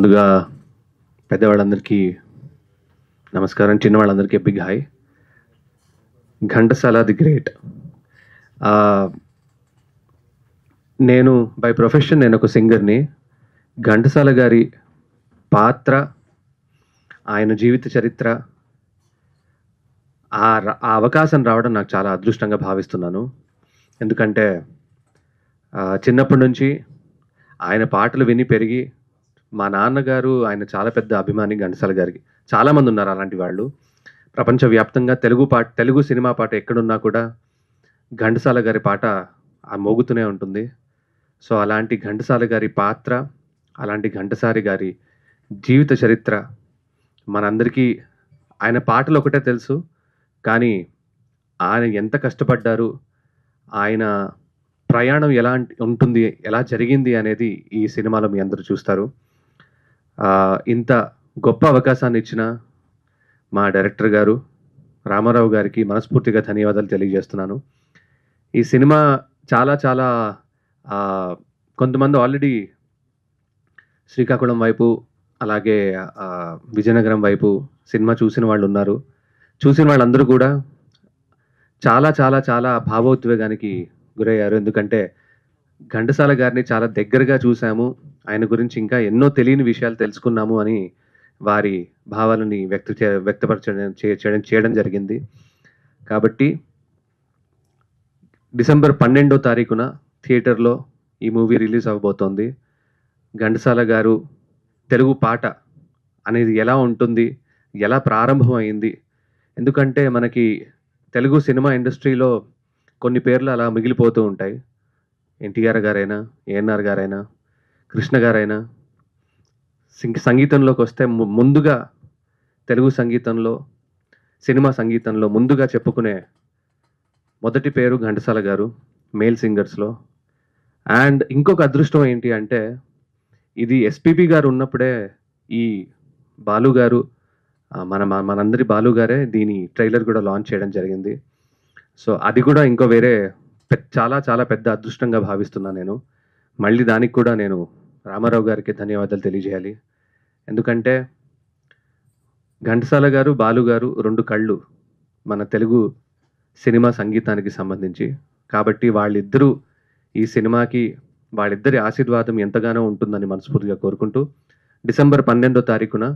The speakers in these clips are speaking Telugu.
ముందుగా పెద్దవాళ్ళందరికీ నమస్కారం, చిన్నవాళ్ళందరికీ big hi. Ghantasala the great. నేను బై ప్రొఫెషన్ నేను ఒక సింగర్ని. ఘంటసాల గారి పాత్ర, ఆయన జీవిత చరిత్ర, ఆ అవకాశం రావడం నాకు చాలా అదృష్టంగా భావిస్తున్నాను. ఎందుకంటే చిన్నప్పటి నుంచి ఆయన పాటలు విని పెరిగి, మా నాన్నగారు ఆయన చాలా పెద్ద అభిమాని ఘంటసాల గారికి. చాలామంది ఉన్నారు అలాంటి వాళ్ళు. ప్రపంచవ్యాప్తంగా తెలుగు సినిమా పాట ఎక్కడున్నా కూడా ఘంటసాల గారి పాట మోగుతూనే ఉంటుంది. సో అలాంటి ఘంటసాల గారి పాత్ర, అలాంటి ఘంటసారి గారి జీవిత చరిత్ర మనందరికీ, ఆయన పాటలు ఒకటే తెలుసు, కానీ ఆయన ఎంత కష్టపడ్డారు, ఆయన ప్రయాణం ఎలా ఉంటుంది, ఎలా జరిగింది అనేది ఈ సినిమాలో మీ అందరూ చూస్తారు. ఇంత గొప్ప అవకాశాన్ని ఇచ్చిన మా డైరెక్టర్ గారు రామారావు గారికి మనస్ఫూర్తిగా ధన్యవాదాలు తెలియజేస్తున్నాను. ఈ సినిమా చాలా కొంతమంది ఆల్రెడీ శ్రీకాకుళం వైపు, అలాగే విజయనగరం వైపు సినిమా చూసిన వాళ్ళు ఉన్నారు. చూసిన వాళ్ళందరూ కూడా చాలా భావోద్వేగానికి గురయ్యారు. ఎందుకంటే ఘంటసాల గారిని చాలా దగ్గరగా చూసాము, ఆయన గురించి ఇంకా ఎన్నో తెలియని విషయాలు తెలుసుకున్నాము అని వారి భావాలని వ్యక్తపరచడం జరిగింది. కాబట్టి డిసెంబర్ 12వ తారీఖున థియేటర్లో ఈ మూవీ రిలీజ్ అవ్వబోతోంది. ఘంటసాల గారు తెలుగు పాట అనేది ఎలా ఉంటుంది, ఎలా ప్రారంభమైంది, ఎందుకంటే మనకి తెలుగు సినిమా ఇండస్ట్రీలో కొన్ని పేర్లు అలా మిగిలిపోతూ ఉంటాయి. ఎన్టీఆర్ గారైనా, ఏఎన్ఆర్ గారైనా, కృష్ణ గారైనా. సంగీతంలోకి వస్తే ముందుగా తెలుగు సంగీతంలో, సినిమా సంగీతంలో ముందుగా చెప్పుకునే మొదటి పేరు ఘంటసాల గారు మేల్ సింగర్స్లో. అండ్ ఇంకొక అదృష్టం ఏంటి అంటే, ఇది ఎస్పీబీ గారు ఉన్నప్పుడే ఈ బాలు గారు, మనందరి బాలు గారే దీని ట్రైలర్ కూడా లాంచ్ చేయడం జరిగింది. సో అది కూడా ఇంకో వేరే చాలా పెద్ద అదృష్టంగా భావిస్తున్నాను నేను. మళ్ళీ దానికి కూడా నేను రామారావు గారికి ధన్యవాదాలు తెలియజేయాలి. ఎందుకంటే ఘంటసాల గారు, బాలు గారు రెండు కళ్ళు మన తెలుగు సినిమా సంగీతానికి సంబంధించి. కాబట్టి వాళ్ళిద్దరూ ఈ సినిమాకి, వాళ్ళిద్దరి ఆశీర్వాదం ఎంతగానో ఉంటుందని మనస్ఫూర్తిగా కోరుకుంటూ, డిసెంబర్ 12వ తారీఖున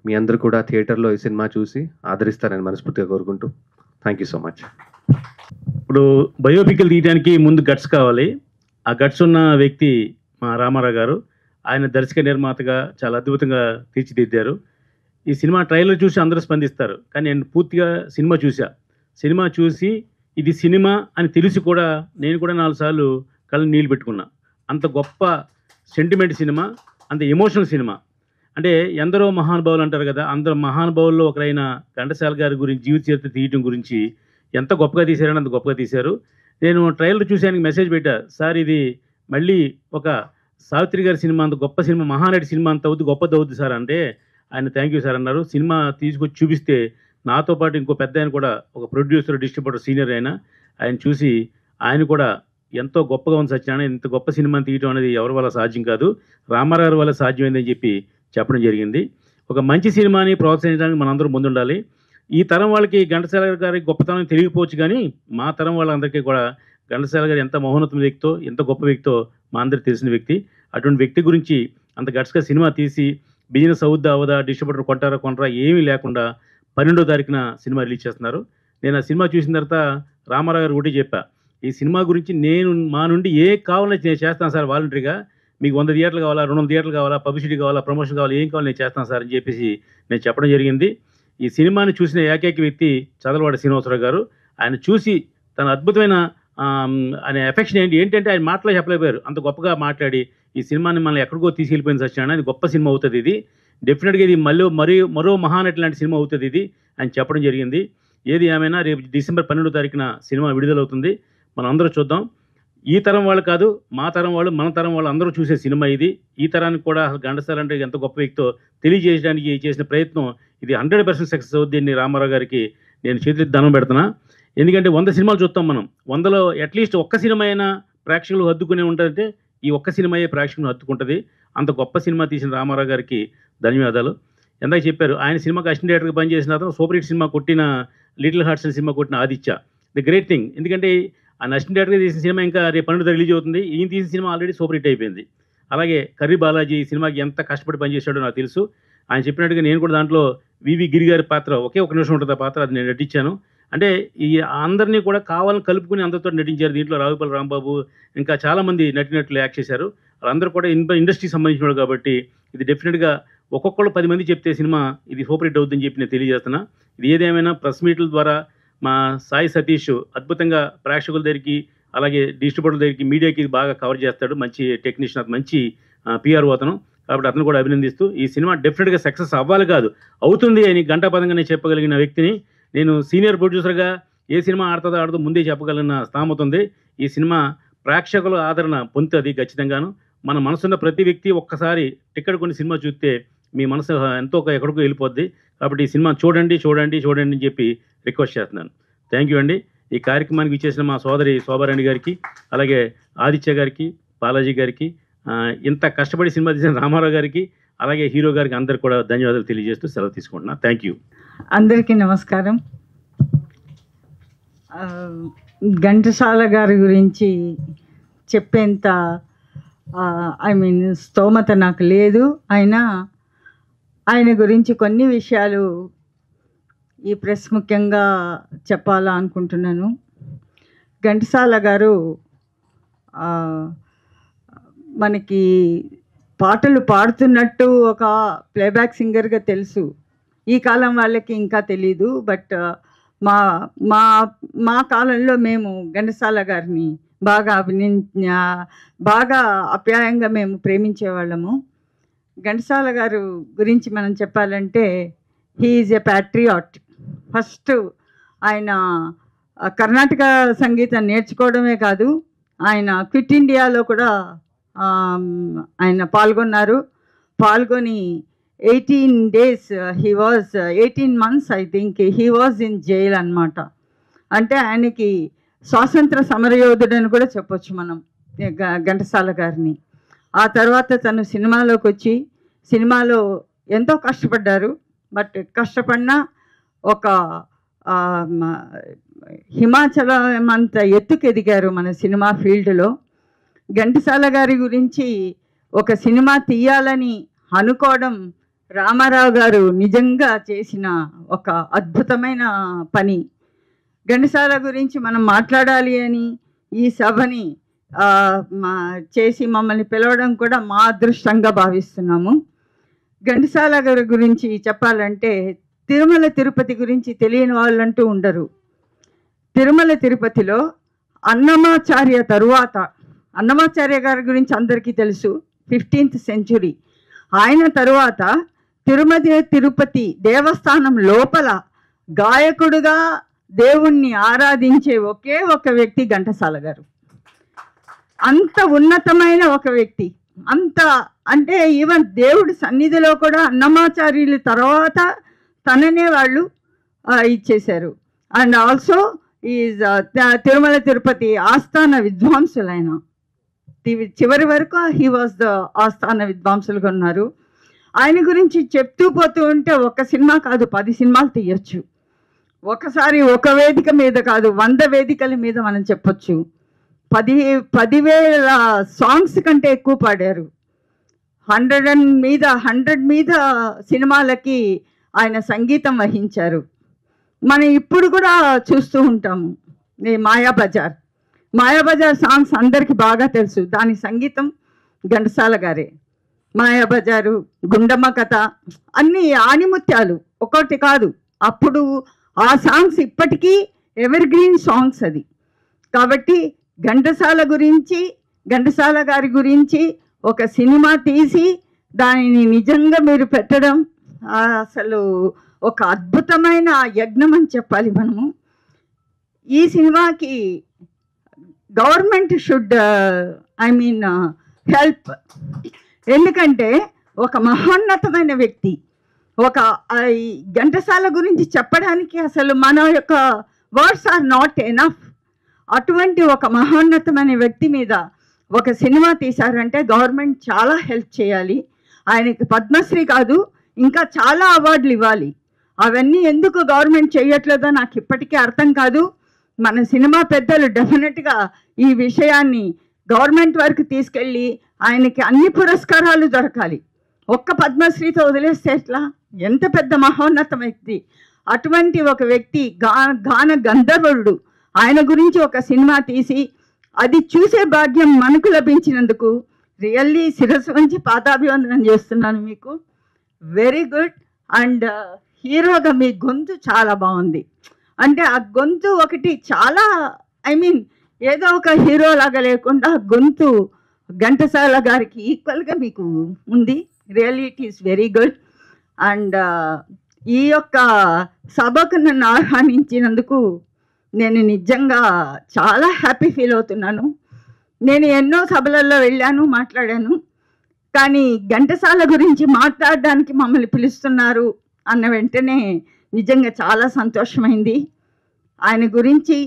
మీ అందరూ కూడా థియేటర్లో ఈ సినిమా చూసి ఆదరిస్తారని మనస్ఫూర్తిగా కోరుకుంటూ, థ్యాంక్ యూ సో మచ్. ఇప్పుడు బయోపికల్ తీయడానికి ముందు గట్స్ కావాలి. ఆ గట్స్ ఉన్న వ్యక్తి మా రామారావు గారు. ఆయన దర్శక నిర్మాతగా చాలా అద్భుతంగా తీర్చిదిద్దారు. ఈ సినిమా ట్రైలర్ చూసి అందరూ స్పందిస్తారు, కానీ నేను పూర్తిగా సినిమా చూసి ఇది సినిమా అని తెలిసి కూడా నేను కూడా 4 సార్లు కళ్ళు నీళ్ళు పెట్టుకున్నా. అంత గొప్ప సెంటిమెంట్ సినిమా, అంత ఎమోషనల్ సినిమా. అంటే ఎందరో మహానుభావులు అంటారు కదా, అందరో మహానుభావుల్లో ఒకరైన ఘంటసాల గారి గురించి జీవిత చరిత్ర తీయటం గురించి ఎంత గొప్పగా తీశారని అంత గొప్పగా తీశారు. నేను ట్రైలర్ చూసానికి మెసేజ్ పెట్టా, సార్ ఇది మళ్ళీ ఒక సావిత్రి గారి సినిమా అంత గొప్ప సినిమా, మహానటి సినిమా అంత అవుద్ది, గొప్పది అవుద్ది సార్ అంటే ఆయన థ్యాంక్ యూ సార్ అన్నారు. సినిమా తీసుకొచ్చి చూపిస్తే నాతో పాటు ఇంకో పెద్ద ఆయన కూడా, ఒక ప్రొడ్యూసర్, డిస్ట్రిబ్యూటర్, సీనియర్ ఆయన చూసి ఆయన కూడా ఎంతో గొప్పగా ఉంది సత్యనారాయణ, ఇంత గొప్ప సినిమాని తీయటం అనేది ఎవరి వల్ల సాధ్యం కాదు, రామారావు వల్ల సాధ్యమైందని చెప్పడం జరిగింది. ఒక మంచి సినిమాని ప్రోత్సహించడానికి మనందరూ ముందుండాలి. ఈ తరం వాళ్ళకి ఘంటసాల గారి గొప్పతనం తెలియకపోవచ్చు, కానీ మా తరం వాళ్ళందరికీ కూడా ఘంటసాల గారు ఎంత మహోన్నత వ్యక్తో, ఎంత గొప్ప వ్యక్తో మా అందరికి తెలిసిన వ్యక్తి. అటువంటి వ్యక్తి గురించి అంత గట్స్గా సినిమా తీసి బిజినెస్ అవుద్దా అవదా, డిస్ట్రిబ్యూటర్ కొంటారా ఏమీ లేకుండా 12వ తారీఖున సినిమా రిలీజ్ చేస్తున్నారు. నేను ఆ సినిమా చూసిన తర్వాత రామారావు గారు ఒకటి చెప్పా, ఈ సినిమా గురించి మా నుండి ఏ కావాలని నేను చేస్తాను సార్, వాలంటరీగా. మీకు 100 థియేటర్లు కావాలా, 200 థియేటర్లు కావాలా, పబ్లిసిటీ కావాలా, ప్రమోషన్ కావాలా, ఏం కావాలి నేను చేస్తాను సార్ అని చెప్పేసి నేను చెప్పడం జరిగింది. ఈ సినిమాని చూసిన ఏకైక వ్యక్తి చదలవాడ శ్రీనివాసరావు గారు. ఆయన చూసి తన అద్భుతమైన ఆయన ఎఫెక్షన్ ఏంటంటే ఆయన మాటలో చెప్పలేకపోయారు. అంత గొప్పగా మాట్లాడి ఈ సినిమాని మనం ఎక్కడికో తీసుకెళ్ళిపోయింది సత్యనారాయణ, ఇది గొప్ప సినిమా అవుతుంది, ఇది డెఫినెట్గా ఇది మరో మహానటి లాంటి సినిమా అవుతుంది ఇది అని చెప్పడం జరిగింది. ఏది ఏమైనా రేపు డిసెంబర్ 12వ తారీఖున సినిమా విడుదలవుతుంది. మనం అందరూ చూద్దాం. ఈ తరం వాళ్ళు కాదు, మా తరం వాళ్ళు, మన తరం వాళ్ళు అందరూ చూసే సినిమా ఇది. ఈ తరానికి కూడా ఘంటసాల అంటే ఎంత గొప్ప వ్యక్తో తెలియజేయడానికి చేసిన ప్రయత్నం ఇది 100% సక్సెస్ అవుద్ది. దీన్ని రామారావు గారికి నేను చేతులెత్తి దండం పెడుతున్నా. ఎందుకంటే 100 సినిమాలు చూస్తాం మనం, 100లో అట్లీస్ట్ ఒక్క సినిమా అయినా ప్రేక్షకులు హద్దుకునే ఉంటుందంటే ఈ ఒక్క సినిమాయే ప్రేక్షకులను హత్తుకుంటుంది. అంత గొప్ప సినిమా తీసిన రామారావు గారికి ధన్యవాదాలు. ఎందాక చెప్పారు ఆయన సినిమాకి అసిస్టెంట్ డైరెక్టర్గా పనిచేసిన అతను సూపర్ హిట్ సినిమా కొట్టిన లిటిల్ హార్ట్స్ అనే సినిమా కొట్టిన ఆదిత్య. The great thing. ఎందుకంటే ఆయన అసిస్టెంట్ డైరెక్టర్గా తీసిన సినిమా ఇంకా రేపు 12 రిలీజ్ అవుతుంది. ఈయన తీసిన సినిమా ఆల్రెడీ సూపర్ హిట్ అయిపోయింది. అలాగే కర్రీ బాలాజీ ఈ సినిమాకి ఎంత కష్టపడి పనిచేశాడో నాకు తెలుసు. ఆయన చెప్పినట్టుగా నేను కూడా దాంట్లో వివి గిరి గారి పాత్ర ఒకే ఒక నిమిషం ఉంటుంది ఆ పాత్ర, అది నేను నటించాను. అంటే ఈ అందరినీ కూడా కావాలని కలుపుకుని అందరితో నటించారు. దీంట్లో రావుపల్లి రాంబాబు ఇంకా చాలామంది నటినట్లు యాక్ట్ చేశారు. వాళ్ళందరూ కూడా ఇండస్ట్రీకి సంబంధించిన వాళ్ళు కాబట్టి ఇది డెఫినెట్గా ఒక్కొక్కళ్ళు 10 మంది చెప్తే సినిమా ఇది సూపర్ హిట్ అవుతుందని చెప్పి నేను తెలియజేస్తున్నా. ఇది ఏదేమైనా ప్రెస్ మీట్ల ద్వారా మా సాయి సతీష్ అద్భుతంగా ప్రేక్షకుల దగ్గరికి అలాగే డిస్ట్రిబ్యూటర్ల దగ్గరికి మీడియాకి బాగా కవర్ చేస్తాడు. మంచి టెక్నీషియన్, అతను మంచి పిఆర్ అతను. కాబట్టి అతను కూడా అభినందిస్తూ ఈ సినిమా డెఫినెట్గా సక్సెస్ అవ్వాలి కాదు అవుతుంది అని గంటాపదంగా నేను చెప్పగలిగిన వ్యక్తిని. నేను సీనియర్ ప్రొడ్యూసర్గా ఏ సినిమా ఆడుతుందో ఆడుతూ ముందే చెప్పగలిగిన స్థామత ఉంది. ఈ సినిమా ప్రేక్షకుల ఆదరణ పొందుతుంది ఖచ్చితంగాను. మన మనసున్న ప్రతి వ్యక్తి ఒక్కసారి టికెట్ కొన్ని సినిమా చూస్తే మీ మనసు ఎంతో ఎక్కడికో వెళ్ళిపోద్ది. కాబట్టి ఈ సినిమా చూడండి చూడండి చూడండి అని చెప్పి రిక్వెస్ట్ చేస్తున్నాను. థ్యాంక్ యూ అండి. ఈ కార్యక్రమానికి ఇచ్చేసిన మా సోదరి శోభారాణి గారికి అలాగే ఆదిత్య గారికి బాలాజీ గారికి ఇంత కష్టపడి సినిమా తీసిన రామారావు గారికి అలాగే హీరో గారికి అందరికి కూడా ధన్యవాదాలు తెలియజేస్తూ సెలవు తీసుకుంటున్నా. Thank you. అందరికీ నమస్కారం. ఘంటసాల గారి గురించి చెప్పేంత స్తోమత నాకు లేదు. ఆయన గురించి కొన్ని విషయాలు ఈ ప్రెస్ ముఖ్యంగా చెప్పాలా అనుకుంటున్నాను. ఘంటసాల గారు మనకి పాటలు పాడుతున్నట్టు ఒక ప్లేబ్యాక్ సింగర్గా తెలుసు. ఈ కాలం వాళ్ళకి ఇంకా తెలీదు. బట్ మా మా మా కాలంలో మేము ఘంటసాల గారిని బాగా ఆప్యాయంగా మేము ప్రేమించేవాళ్ళము. ఘంటసాల గారు గురించి మనం చెప్పాలంటే he is a Patriot. First ఆయన కర్ణాటక సంగీతం నేర్చుకోవడమే కాదు, ఆయన క్విట్ ఇండియాలో కూడా ఆయన పాల్గొని 18 days 18 months I think he was in jail అన్నమాట. అంటే ఆయనకి స్వాతంత్ర సమరయోధుడని కూడా చెప్పొచ్చు మనం ఘంటసాల గారిని. ఆ తర్వాత తను సినిమాలోకి వచ్చి సినిమాలో ఎంతో కష్టపడ్డారు. బట్ కష్టపడినా ఒక హిమాచలం అంత ఎత్తుకు ఎదిగారు మన సినిమా ఫీల్డ్లో. ఘంటసాల గారి గురించి ఒక సినిమా తీయాలని అనుకోవడం రామారావు గారు నిజంగా చేసిన ఒక అద్భుతమైన పని. ఘంటసాల గురించి మనం మాట్లాడాలి అని ఈ సభని చేసి మమ్మల్ని పిలవడం కూడా మా అదృష్టంగా భావిస్తున్నాము. ఘంటసాల గారి గురించి చెప్పాలంటే తిరుమల తిరుపతి గురించి తెలియని వాళ్ళంటూ ఉండరు. తిరుమల తిరుపతిలో అన్నమాచార్య తరువాత, అన్నమాచార్య గారి గురించి అందరికీ తెలుసు, 15th century. ఆయన తరువాత తిరుమల తిరుపతి దేవస్థానం లోపల గాయకుడుగా దేవుణ్ణి ఆరాధించే ఒకే ఒక వ్యక్తి ఘంటసాల గారు. అంత ఉన్నతమైన ఒక వ్యక్తి. అంటే ఈవెన్ దేవుడి సన్నిధిలో కూడా అన్నమాచార్యుల తర్వాత తననే వాళ్ళు ఇచ్చేశారు. And also is Tirumala Tirupati ఆస్థాన విద్వాంసులైన చివరి వరకు హీ వాజ్ ద ఆస్థాన విద్వాంసులుగా ఉన్నారు. ఆయన గురించి చెప్తూ పోతూ ఉంటే ఒక సినిమా కాదు 10 సినిమాలు తీయచ్చు. ఒకసారి ఒక వేదిక మీద కాదు 100 వేదికల మీద మనం చెప్పొచ్చు. 10,000 సాంగ్స్ కంటే ఎక్కువ పాడారు. 100 మీద సినిమాలకి ఆయన సంగీతం వహించారు. మనం ఇప్పుడు కూడా చూస్తూ ఉంటాము. మాయాబజార్ సాంగ్స్ అందరికీ బాగా తెలుసు. దాని సంగీతం ఘంటసాల గారే. మాయాబజారు, గుండమ్మ కథ అన్నీ ఆణిముత్యాలు, ఒకటి కాదు. అప్పుడు ఆ సాంగ్స్ ఇప్పటికీ ఎవర్ గ్రీన్ సాంగ్స్ అది. కాబట్టి ఘంటసాల గారి గురించి ఒక సినిమా తీసి దానిని నిజంగా మీరు పెట్టడం అసలు ఒక అద్భుతమైన యజ్ఞం అని చెప్పాలి మనము. ఈ సినిమాకి గవర్నమెంట్ షుడ్ హెల్ప్. ఎందుకంటే ఒక మహోన్నతమైన వ్యక్తి, ఒక ఘంటసాల గురించి చెప్పడానికి అసలు మన యొక్క వర్డ్స్ ఆర్ నాట్ ఎనఫ్. అటువంటి ఒక మహోన్నతమైన వ్యక్తి మీద ఒక సినిమా తీశారంటే గవర్నమెంట్ చాలా హెల్ప్ చేయాలి. ఆయనకి పద్మశ్రీ కాదు ఇంకా చాలా అవార్డులు ఇవ్వాలి. అవన్నీ ఎందుకు గవర్నమెంట్ చేయట్లేదో నాకు ఇప్పటికీ అర్థం కాదు. మన సినిమా పెద్దలు డెఫినెట్గా ఈ విషయాన్ని గవర్నమెంట్ వరకు తీసుకెళ్ళి ఆయనకి అన్ని పురస్కారాలు దొరకాలి. ఒక్క పద్మశ్రీతో వదిలేస్తే ఎట్లా? ఎంత పెద్ద మహోన్నత వ్యక్తి. అటువంటి ఒక వ్యక్తి గాన గంధర్వుడు. ఆయన గురించి ఒక సినిమా తీసి అది చూసే భాగ్యం మనకు లభించినందుకు రియల్లీ శిరస్సు వంచి పాదాభివందనం చేస్తున్నాను మీకు. Very good. అండ్ హీరోగా మీ గొంతు చాలా బాగుంది. అంటే ఆ గొంతు ఒకటి చాలా ఏదో ఒక హీరో లాగా లేకుండా గొంతు ఘంటసాల గారికి ఈక్వల్గా మీకు ఉంది. Really it is very good. And ఈ యొక్క సభకు నన్ను ఆహ్వానించినందుకు నేను నిజంగా చాలా హ్యాపీ ఫీల్ అవుతున్నాను. నేను ఎన్నో సభలలో వెళ్ళాను, మాట్లాడాను. కానీ ఘంటసాల గురించి మాట్లాడడానికి మమ్మల్ని పిలుస్తున్నారు అన్న వెంటనే నిజంగా చాలా సంతోషమైంది. ఆయన గురించి,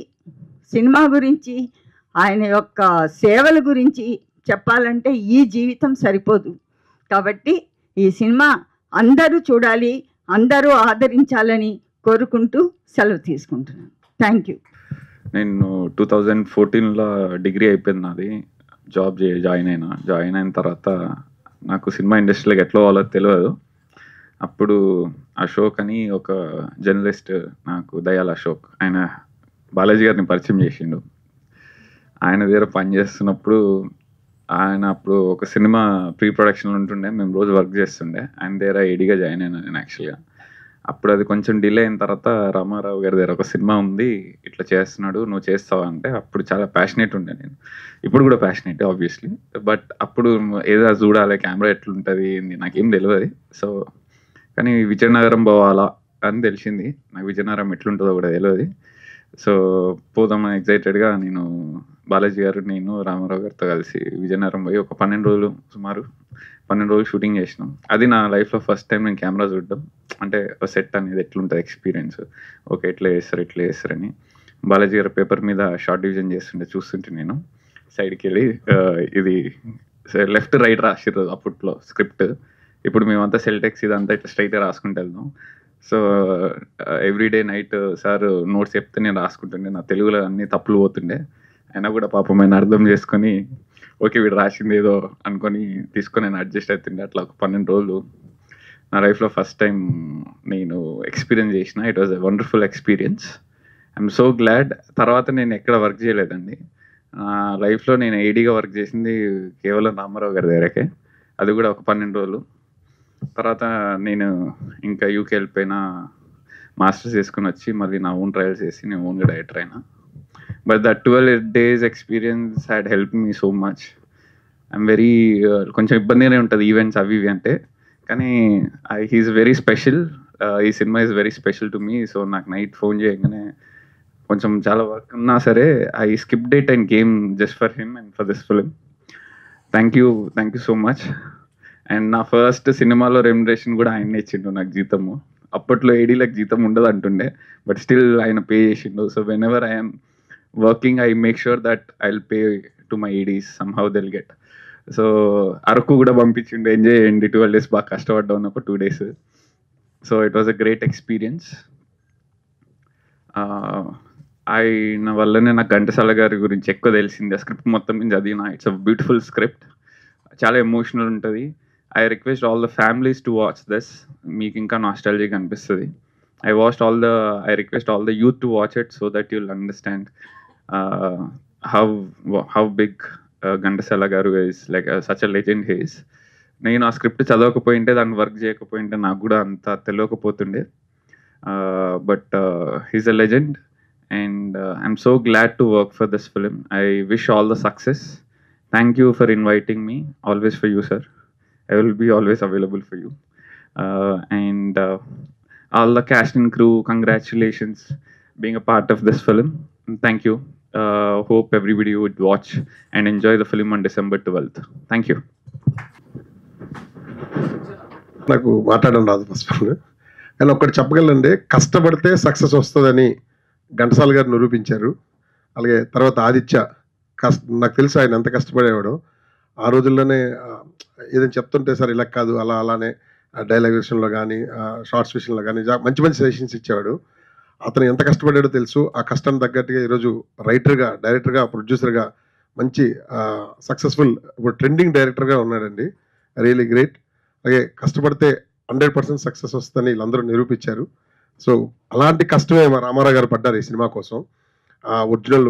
సినిమా గురించి, ఆయన యొక్క సేవల గురించి చెప్పాలంటే ఈ జీవితం సరిపోదు. కాబట్టి ఈ సినిమా అందరూ చూడాలి, అందరూ ఆదరించాలని కోరుకుంటూ సెలవు తీసుకుంటున్నాను. Thank you. నేను 2014లో డిగ్రీ అయిపోయింది నాది. జాయిన్ అయిన తర్వాత నాకు సినిమా ఇండస్ట్రీలోకి ఎట్లా వాళ్ళో తెలియదు. అప్పుడు అశోక్ అని ఒక జర్నలిస్ట్, నాకు దయాల్ అశోక్, ఆయన బాలాజీ గారిని పరిచయం చేసిండు. ఆయన దగ్గర పనిచేస్తున్నప్పుడు ఆయన అప్పుడు ఒక సినిమా ప్రీ ప్రొడక్షన్లో ఉంటుండే, మేము రోజు వర్క్ చేస్తుండే. ఆయన దగ్గర ఏడీగా జాయిన్ అయినా నేను యాక్చువల్గా. అప్పుడు అది కొంచెం డిలే అయిన తర్వాత రామారావు గారి దగ్గర ఒక సినిమా ఉంది, ఇట్లా చేస్తున్నాడు, నువ్వు చేస్తావా అంటే అప్పుడు చాలా ప్యాషనేట్ ఉండే నేను. ఇప్పుడు కూడా ప్యాషనేట్ ఆబ్వియస్లీ, బట్ అప్పుడు ఏదో చూడాలి కెమెరా ఎట్లుంటుంది నాకేం తెలియదు. సో కానీ విజయనగరం పోవాలా అని తెలిసింది. నాకు విజయనగరం ఎట్లుంటుందో కూడా తెలియదు. సో పోదామని ఎగ్జైటెడ్గా నేను, బాలాజీ గారు, నేను రామారావు గారితో కలిసి విజయనగరం పోయి ఒక 12 రోజులు, సుమారు 12 రోజులు షూటింగ్ చేసినాం. అది నా లైఫ్లో ఫస్ట్ టైం నేను కెమెరా చూడడం. అంటే సెట్ అనేది ఎట్లుంటుంది ఎక్స్పీరియన్స్, ఓకే ఎట్లా చేస్తారని. బాలాజీ గారు పేపర్ మీద షార్ట్ డివిజన్ చేస్తుంటే చూస్తుంటే నేను సైడ్కి వెళ్ళి ఇది లెఫ్ట్ రైట్ రాసిర్రు అప్పట్లో స్క్రిప్ట్. ఇప్పుడు మేమంతా సెల్టెక్స్ ఇదంతా ఇట్లా స్ట్రైట్గా రాసుకుంటూ వెళ్దాం. So everyday night sir notes చెప్తే నేను రాసుకుంటుండే. నా తెలుగులో అన్ని తప్పులు పోతుండే. అయినా కూడా పాపం ఆయన అర్థం చేసుకొని ఓకే వీడు రాసింది ఏదో అనుకొని తీసుకొని నేను అడ్జస్ట్ అవుతుండే. అట్లా ఒక 12 రోజులు నా లైఫ్లో ఫస్ట్ టైం నేను ఎక్స్పీరియన్స్ చేసిన. It was a wonderful experience. I'm so glad. తర్వాత నేను ఎక్కడ వర్క్ చేయలేదండి. నా లైఫ్లో నేను ఏడీగా వర్క్ చేసింది కేవలం రామారావు గారి దగ్గరకే. అది కూడా ఒక 12 రోజులు. తర్వాత నేను ఇంకా యూకే వెళ్ళిపోయినా, మాస్టర్స్ చేసుకుని వచ్చి మళ్ళీ నా ఓన్ ట్రయల్స్ చేసి నేను ఓన్గా డైరెక్టర్ అయినా. But that 12 days experience had help me so much. I'm very కొంచెం ఇబ్బందిగానే ఉంటుంది ఈవెంట్స్ అవి ఇవి అంటే, కానీ హీఈస్ వెరీ స్పెషల్. ఈ cinema is very special to me. So నాకు నైట్ ఫోన్ చేయగానే కొంచెం చాలా వర్క్ ఉన్నా సరే I skip date and game just for him and for this film. Thank you so much. And నా ఫస్ట్ సినిమాలో రెమ్యునరేషన్ కూడా ఆయనే ఇచ్చిండు నాకు జీతము. అప్పట్లో ఏడీలకు జీతం ఉండదు అంటుండే, బట్ స్టిల్ ఆయన పే చేసిండు. So when ever I'm working I make sure that I will pay to my Aedes, somehow they'll get. So Araku కూడా పంపించిండు, ఎంజాయ్ చేయండి 12 days, బాగా కష్టపడ్డా ఉన్నప్పుడు 2 days. So it was a great experience. ఆయన వల్లనే నాకు ఘంటసాల గారి గురించి ఎక్కువ తెలిసింది. ఆ స్క్రిప్ట్ మొత్తం నుంచి చదివిన. ఇట్స్ అ బ్యూటిఫుల్ స్క్రిప్ట్, చాలా ఎమోషనల్ ఉంటుంది. I request all the families to watch this. మీకు ఇంకా నాస్టాలజీగా అనిపిస్తుంది. I request all the youth to watch it so that you'll understand how big Ghantasala Garu is, like such a legend he is. నేను ఆ స్క్రిప్ట్ చదవకపోయింటే, దాన్ని వర్క్ చేయకపోయింటే నాకు కూడా అంత తెలియకపోతుండే. But he's a legend and I'm so glad to work for this film. I wish all the success. Thank you for inviting me. Always for you sir. I will be always available for you. And all the cast and crew, congratulations being a part of this film. Thank you. Hope everybody would watch and enjoy the film on December 12th. Thank you. నాకు మాట్లాడడం రాదు ఫస్ట్, కానీ ఒక్కటి చెప్పగలండి, కష్టపడితే సక్సెస్ వస్తుందని ఘంటసాల గారు నిరూపించారు. అలాగే తర్వాత ఆదిత్య నాకు తెలుసు ఆయన ఎంత కష్టపడేవాడు. ఆ రోజుల్లోనే ఏదైనా చెప్తుంటే సార్ ఇలా కాదు అలా అలానే డైలాగ్ విషయంలో కానీ షార్ట్స్ విషయంలో కానీ మంచి మంచి సజెషన్స్ ఇచ్చేవాడు. అతను ఎంత కష్టపడ్డాడో తెలుసు. ఆ కష్టం తగ్గట్టుగా ఈరోజు రైటర్గా, డైరెక్టర్గా, ప్రొడ్యూసర్గా మంచి సక్సెస్ఫుల్ ఇప్పుడు ట్రెండింగ్ డైరెక్టర్గా ఉన్నాడండి. Really great. అలాగే కష్టపడితే 100% సక్సెస్ వస్తుందని వీళ్ళందరూ నిరూపించారు. సో అలాంటి కష్టమే రామారావు గారు పడ్డారు ఈ సినిమా కోసం. ఒరిజినల్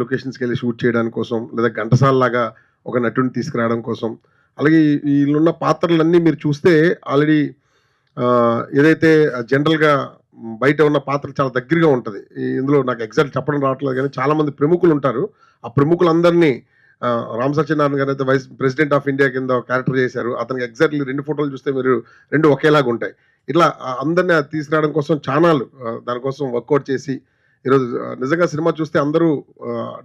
లొకేషన్స్కి వెళ్ళి షూట్ చేయడానికి కోసం, లేదా ఘంటసాల లాగా ఒక నటుడిని తీసుకురావడం కోసం. అలాగే వీళ్ళున్న పాత్రలన్నీ మీరు చూస్తే ఆల్రెడీ ఏదైతే జనరల్గా బయట ఉన్న పాత్రలు చాలా దగ్గరగా ఉంటుంది. ఇందులో నాకు ఎగ్జాక్ట్ చెప్పడం రావట్లేదు కానీ చాలామంది ప్రముఖులు ఉంటారు. ఆ ప్రముఖులందరినీ రామ్ సత్యనారాయణ గారు అయితే వైస్ ప్రెసిడెంట్ ఆఫ్ ఇండియా కింద క్యారెక్టర్ చేశారు. అతనికి ఎగ్జాక్ట్లీ 2 ఫోటోలు చూస్తే మీరు 2 ఒకేలాగా ఉంటాయి. ఇట్లా అందరినీ తీసుకురావడం కోసం ఛానల్ దానికోసం వర్కౌట్ చేసి ఈరోజు నిజంగా సినిమా చూస్తే అందరూ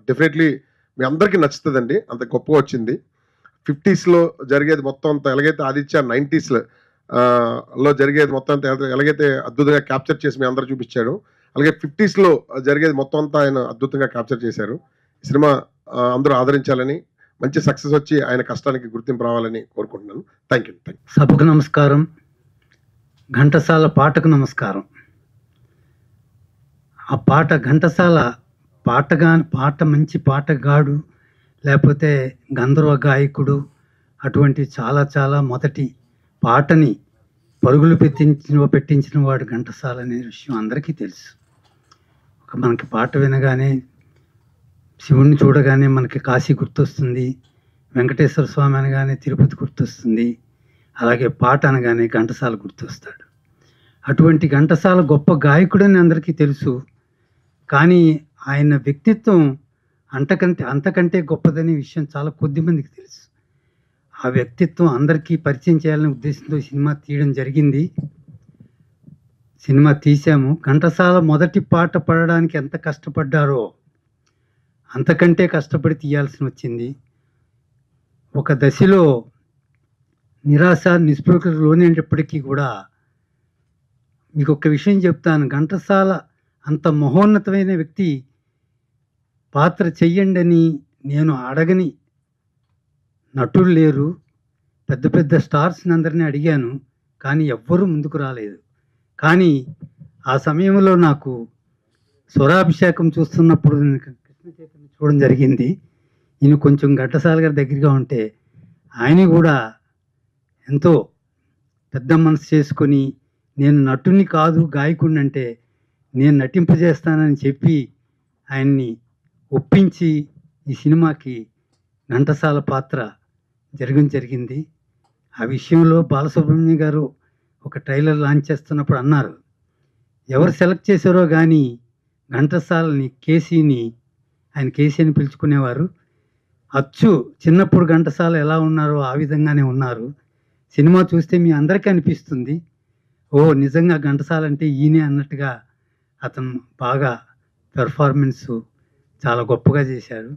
డెఫినెట్లీ మీ అందరికీ నచ్చుతుందండి. అంత గొప్పగా వచ్చింది. 50s జరిగేది మొత్తం అంతా ఎలాగైతే ఆదిత్య 90s లో జరిగేది మొత్తం అంతా ఎలాగైతే అద్భుతంగా క్యాప్చర్ చేసి మీ అందరూ చూపించాడు, అలాగే 50s జరిగేది మొత్తం అంతా ఆయన అద్భుతంగా క్యాప్చర్ చేశారు. ఈ సినిమా అందరూ ఆదరించాలని, మంచి సక్సెస్ వచ్చి ఆయన కష్టానికి గుర్తింపు రావాలని కోరుకుంటున్నాను. Thank you. సభకు నమస్కారం. ఘంటసాల పాటకు నమస్కారం. ఆ పాట ఘంటసాల పాట మంచి పాటగాడు, లేకపోతే గంధర్వ గాయకుడు, అటువంటి చాలా చాలా మొదటి పాటని పరుగులు పెట్టించిన వాడు ఘంటసాల అనే విషయం అందరికీ తెలుసు. మనకి పాట వినగానే, శివుణ్ణి చూడగానే మనకి కాశీ గుర్తొస్తుంది, వెంకటేశ్వర స్వామి అనగానే తిరుపతి గుర్తొస్తుంది, అలాగే పాట అనగానే ఘంటసాల గుర్తొస్తాడు. అటువంటి ఘంటసాల గొప్ప గాయకుడని అందరికీ తెలుసు. కానీ ఆయన వ్యక్తిత్వం అంతకంటే గొప్పదనే విషయం చాలా కొద్ది మందికి తెలుసు. ఆ వ్యక్తిత్వం అందరికీ పరిచయం చేయాలనే ఉద్దేశంతో సినిమా తీయడం జరిగింది. సినిమా తీసాము. ఘంటసాల మొదటి పాట పాడడానికి ఎంత కష్టపడ్డారో అంతకంటే కష్టపడి తీయాల్సి వచ్చింది. ఒక దశలో నిరాశ నిస్పృహలకు లోనేటప్పటికీ కూడా మీకు ఒక విషయం చెప్తాను. ఘంటసాల అంత మహోన్నతమైన వ్యక్తి పాత్ర చెయ్యండి అని నేను అడగని నటులు లేరు. పెద్ద పెద్ద స్టార్స్ని అందరినీ అడిగాను, కానీ ఎవ్వరూ ముందుకు రాలేదు. కానీ ఆ సమయంలో నాకు స్వరాభిషేకం చూస్తున్నప్పుడు కృష్ణ చైతన్య చూడడం జరిగింది. ఈయన కొంచెం ఘంటసాల గారి దగ్గరగా ఉంటే ఆయన కూడా ఎంతో పెద్ద మనసు చేసుకొని, నేను నటుని కాదు గాయకుడిని అంటే నేను నటింపజేస్తానని చెప్పి ఆయన్ని ఒప్పించి ఈ సినిమాకి ఘంటసాల పాత్ర జరిగింది. ఆ విషయంలో బాలసుబ్రహ్మణ్యం గారు ఒక ట్రైలర్ లాంచ్ చేస్తున్నప్పుడు అన్నారు, ఎవరు సెలెక్ట్ చేశారో కానీ ఘంటసాలని ఆయన కేసీ అని పిలుచుకునేవారు. అచ్చు చిన్నప్పుడు ఘంటసాల ఎలా ఉన్నారో ఆ విధంగానే ఉన్నారు. సినిమా చూస్తే మీ అందరికీ అనిపిస్తుంది, ఓ నిజంగా ఘంటసాల అంటే ఈయనే అన్నట్టుగా అతను బాగా పెర్ఫార్మెన్స్ చాలా గొప్పగా చేశారు.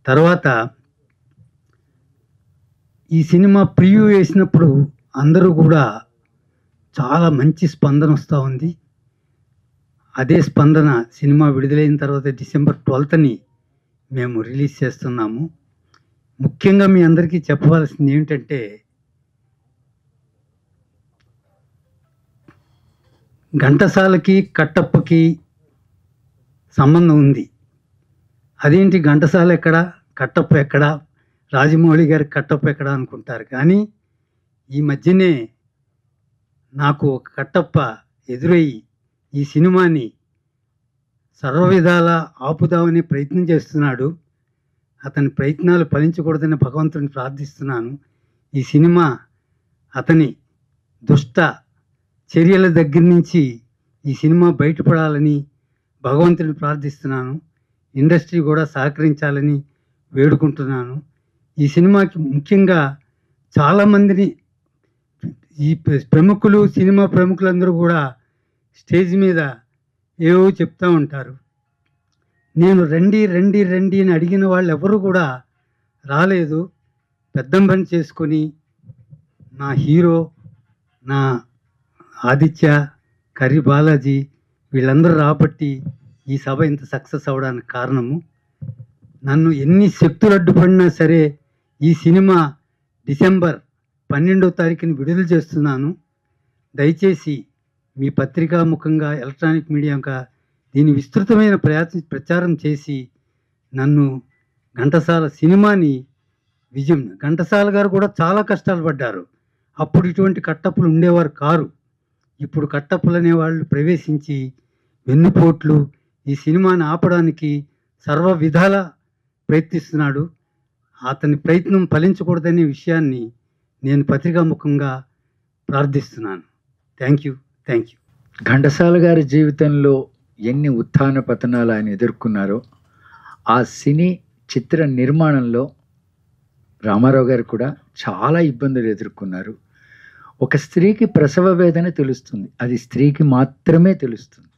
తర్వాత ఈ సినిమా ప్రివ్యూ వేసినప్పుడు అందరూ కూడా చాలా మంచి స్పందన వస్తూ ఉంది. అదే స్పందన సినిమా విడుదలైన తర్వాత December 12th మేము రిలీజ్ చేస్తున్నాము. ముఖ్యంగా మీ అందరికీ చెప్పవలసింది ఏమిటంటే, ఘంటసాలకి కట్టప్పకి సంబంధం ఉంది. అదేంటి ఘంటసాల ఎక్కడ, కట్టప్ప ఎక్కడ, రాజమౌళి గారి కట్టప్ప ఎక్కడ అనుకుంటారు. కానీ ఈ మధ్యనే నాకు ఒక కట్టప్ప ఎదురయ్యి ఈ సినిమాని సర్వవిధాలా ఆపుదామని ప్రయత్నం చేస్తున్నాడు. అతని ప్రయత్నాలు ఫలించకూడదని భగవంతుని ప్రార్థిస్తున్నాను. ఈ సినిమా అతని దుష్ట చర్యల దగ్గర నుంచి ఈ సినిమా బయటపడాలని భగవంతుని ప్రార్థిస్తున్నాను. ఇండస్ట్రీ కూడా సహకరించాలని వేడుకుంటున్నాను. ఈ సినిమాకి ముఖ్యంగా చాలామందిని ఈ ప్రముఖులు, సినిమా ప్రముఖులందరూ కూడా స్టేజ్ మీద ఏవో చెప్తూ ఉంటారు. నేను రండి రండి రండి అని అడిగిన వాళ్ళు ఎవరు కూడా రాలేదు. పెద్దం పని చేసుకొని నా హీరో, నా ఆదిత్య, కర్రి బాలాజీ వీళ్ళందరూ రాబట్టి ఈ సభ ఇంత సక్సెస్ అవ్వడానికి కారణము. నన్ను ఎన్ని శక్తులు అడ్డుపడినా సరే ఈ సినిమా డిసెంబర్ 12వ తారీఖుని విడుదల చేస్తున్నాను. దయచేసి మీ పత్రికా ముఖంగా ఎలక్ట్రానిక్ మీడియాగా దీని విస్తృతమైన ప్రచారం చేసి నన్ను ఘంటసాల సినిమాని విజయం. ఘంటసాల గారు కూడా చాలా కష్టాలు పడ్డారు. అప్పుడు ఇటువంటి కట్టప్పులు ఉండేవారు కారు. ఇప్పుడు కట్టప్పులు అనేవాళ్ళు ప్రవేశించి వెన్నుపోట్లు ఈ సినిమాని ఆపడానికి సర్వ విధాల ప్రయత్నిస్తున్నాడు. అతని ప్రయత్నం ఫలించకూడదనే విషయాన్ని నేను పత్రికాముఖంగా ప్రార్థిస్తున్నాను. Thank you. ఘంటసాల గారి జీవితంలో ఎన్ని ఉత్థాన పతనాలు ఆయన ఎదుర్కొన్నారో ఆ సినీ చిత్ర నిర్మాణంలో రామారావు గారు కూడా చాలా ఇబ్బందులు ఎదుర్కొన్నారు. ఒక స్త్రీకి ప్రసవ వేదన తెలుస్తుంది, అది స్త్రీకి మాత్రమే తెలుస్తుంది.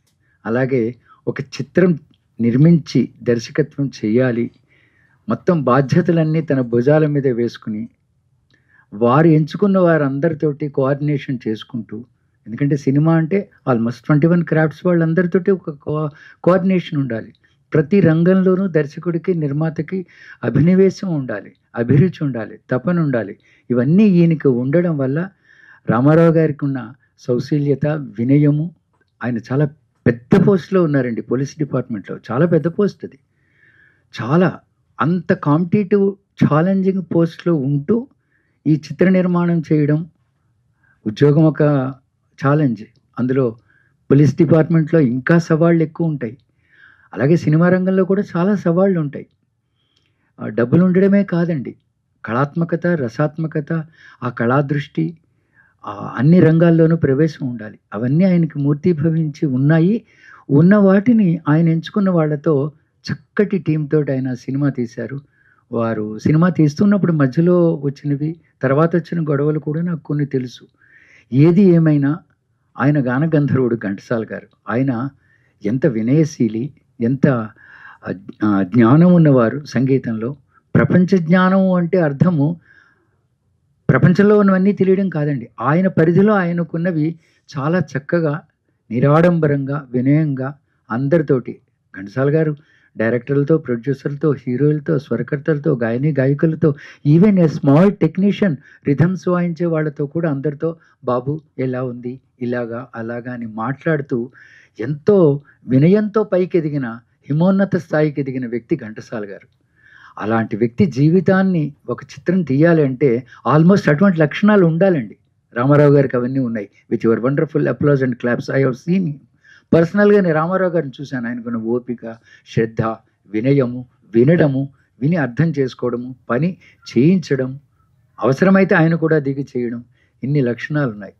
అలాగే ఒక చిత్రం నిర్మించి దర్శకత్వం చేయాలి, మొత్తం బాధ్యతలన్నీ తన భుజాల మీద వేసుకుని వారు ఎంచుకున్న వారందరితోటి కోఆర్డినేషన్ చేసుకుంటూ, ఎందుకంటే సినిమా అంటే ఆల్మోస్ట్ 21 క్రాఫ్ట్స్ వాళ్ళందరితోటి ఒక కోఆర్డినేషన్ ఉండాలి. ప్రతి రంగంలోనూ దర్శకుడికి నిర్మాతకి అభినవేశం ఉండాలి, అభిరుచి ఉండాలి, తపన ఉండాలి. ఇవన్నీ ఈయనకి ఉండడం వల్ల రామారావు గారికి ఉన్న సౌశల్యత, వినయము. ఆయన చాలా పెద్ద పోస్ట్లో ఉన్నారండి, పోలీస్ డిపార్ట్మెంట్లో చాలా పెద్ద పోస్ట్ అది. చాలా అంత కాంపిటేటివ్ ఛాలెంజింగ్ పోస్ట్లో ఉంటూ ఈ చిత్ర నిర్మాణం చేయడం ఉద్యోగం ఒక ఛాలెంజ్. అందులో పోలీస్ డిపార్ట్మెంట్లో ఇంకా సవాళ్ళు ఎక్కువ ఉంటాయి. అలాగే సినిమా రంగంలో కూడా చాలా సవాళ్ళు ఉంటాయి. డబ్బులు ఉండడమే కాదండి, కళాత్మకత, రసాత్మకత, ఆ కళాదృష్టి, అన్ని రంగాల్లోనూ ప్రవేశం ఉండాలి. అవన్నీ ఆయనకి మూర్తిభవించి ఉన్నాయి. ఉన్న వాటిని ఆయన ఎంచుకున్న వాళ్ళతో చక్కటి టీంతో ఆయన సినిమా తీశారు. వారు సినిమా తీస్తున్నప్పుడు మధ్యలో వచ్చినవి, తర్వాత వచ్చిన గొడవలు కూడా నాకు కొన్ని తెలుసు. ఏది ఏమైనా ఆయన గానగంధర్వుడు ఘంటసాల గారు. ఆయన ఎంత వినయశీలి, ఎంత జ్ఞానం ఉన్నవారు సంగీతంలో. ప్రపంచ జ్ఞానం అంటే అర్థము ప్రపంచంలో ఉన్నవన్నీ తెలియడం కాదండి, ఆయన పరిధిలో ఆయనకున్నవి చాలా చక్కగా, నిరాడంబరంగా, వినయంగా అందరితోటి. ఘంటసాల గారు డైరెక్టర్లతో, ప్రొడ్యూసర్లతో, హీరోలతో, స్వరకర్తలతో, గాయకులతో, even a small technician rhythms వాయించే వాళ్ళతో కూడా అందరితో బాబు ఎలా ఉంది, ఇలాగా అలాగా అని మాట్లాడుతూ ఎంతో వినయంతో పైకి ఎదిగిన, హిమోన్నత స్థాయికి ఎదిగిన వ్యక్తి ఘంటసాల గారు. అలాంటి వ్యక్తి జీవితాన్ని ఒక చిత్రం తీయాలి అంటే ఆల్మోస్ట్ అటువంటి లక్షణాలు ఉండాలండి. రామారావు గారికి అవన్నీ ఉన్నాయి. With your wonderful applause and claps I have seen పర్సనల్గా. నేను రామారావు గారిని చూశాను. ఆయనకున్న ఓపిక, శ్రద్ధ, వినయము, వినడము, విని అర్థం చేసుకోవడము, పని చేయించడం, అవసరమైతే ఆయన కూడా దిగి చేయడం, ఇన్ని లక్షణాలు ఉన్నాయి.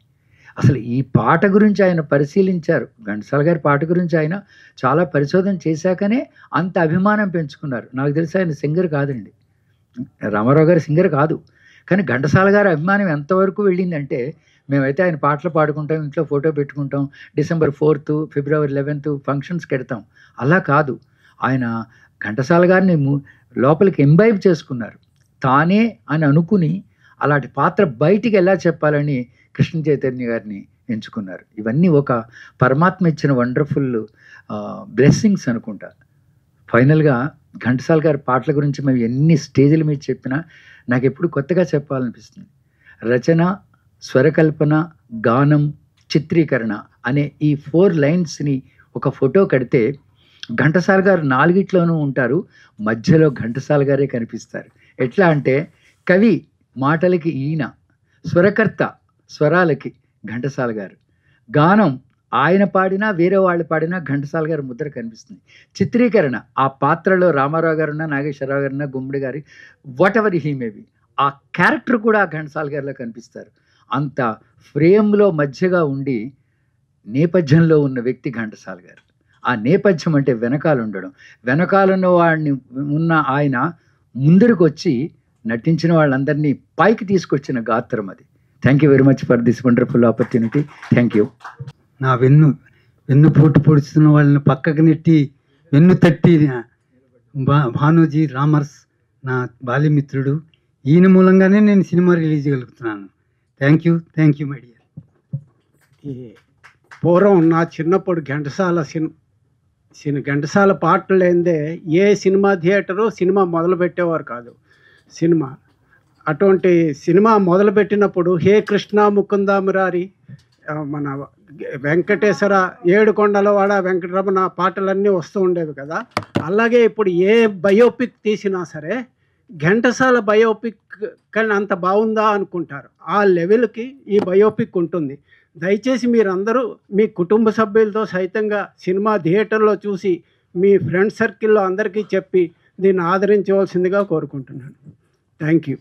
అసలు ఈ పాట గురించి ఆయన పరిశీలించారు. ఘంటసాల గారి పాట గురించి ఆయన చాలా పరిశోధన చేశాకనే అంత అభిమానం పెంచుకున్నారు. నాకు తెలిసి ఆయన సింగర్ కాదండి, రామారావు గారి సింగర్ కాదు. కానీ ఘంటసాల గారి అభిమానం ఎంతవరకు వెళ్ళిందంటే, మేమైతే ఆయన పాటలు పాడుకుంటాం, ఇంట్లో ఫోటో పెట్టుకుంటాం, డిసెంబర్ 4th, ఫిబ్రవరి 11th ఫంక్షన్స్కి వెడతాం. అలా కాదు, ఆయన ఘంటసాల గారిని లోపలికి ఎంబైబ్ చేసుకున్నారు. తానే అని అనుకుని అలాంటి పాత్ర బయటికి ఎలా చెప్పాలని కృష్ణ చైతన్య గారిని ఎంచుకున్నారు. ఇవన్నీ ఒక పరమాత్మ ఇచ్చిన వండర్ఫుల్ బ్లెస్సింగ్స్ అనుకుంటా. ఫైనల్గా ఘంటసాల గారి పాటల గురించి మేము ఎన్ని స్టేజ్ల మీద చెప్పినా నాకు ఎప్పుడు కొత్తగా చెప్పాలనిపిస్తుంది. రచన, స్వరకల్పన, గానం, చిత్రీకరణ అనే ఈ 4 లైన్స్ని ఒక ఫోటో కడితే ఘంటసాల గారు 4గిట్లోనూ ఉంటారు, మధ్యలో ఘంటసాల గారే కనిపిస్తారు. ఎట్లా అంటే, కవి మాటలకి ఈయన, స్వరకర్త స్వరాలకి ఘంటసాల గారు, గానం ఆయన పాడినా వేరే వాళ్ళు పాడినా ఘంటసాల గారి ముద్ర కనిపిస్తుంది. చిత్రీకరణ, ఆ పాత్రలో రామారావు గారున్నా, నాగేశ్వరరావు గారున్నా, గుమ్మడి గారి, వాట్ ఎవర్ హీ మేబీ, ఆ క్యారెక్టర్ కూడా ఘంటసాల గారిలో కనిపిస్తారు. అంత ఫ్రేమ్లో మధ్యగా ఉండి నేపథ్యంలో ఉన్న వ్యక్తి ఘంటసాల గారు. ఆ నేపథ్యం అంటే వెనకాల ఉండడం, వెనకాలన్న వాడిని ఉన్న ఆయన ముందరికి వచ్చి నటించిన వాళ్ళందరినీ పైకి తీసుకొచ్చిన గాత్రం అది. Thank you very much for this wonderful opportunity. Thank you. నా వెన్ను పోటు పొడుస్తున్న వాళ్ళని పక్కకు నెట్టి వెన్ను తట్టి భానుజీ రామర్స్ నా బాల్యమిత్రుడు. ఈయన మూలంగానే నేను సినిమా రిలీజ్ చేయగలుగుతున్నాను. Thank you my dear. పూర్వం నా చిన్నప్పుడు ఘంటసాల ఘంటసాల పాటలు లేనిదే ఏ సినిమా థియేటరు సినిమా మొదలుపెట్టేవారు కాదు. అటువంటి సినిమా మొదలుపెట్టినప్పుడు హే కృష్ణ ముకుంద మురారి, మన వెంకటేశ్వర, ఏడుకొండలవాడ వెంకటరమణ పాటలన్నీ వస్తూ ఉండేవి కదా. అలాగే ఇప్పుడు ఏ బయోపిక్ తీసినా సరే ఘంటసాల బయోపిక్ కానీ అంత బాగుందా అనుకుంటారు. ఆ లెవెల్కి ఈ బయోపిక్ ఉంటుంది. దయచేసి మీరందరూ మీ కుటుంబ సభ్యులతో సైతంగా సినిమా థియేటర్లో చూసి మీ ఫ్రెండ్ సర్కిల్లో అందరికీ చెప్పి దీన్ని ఆదరించవలసిందిగా కోరుకుంటున్నాను. Thank you.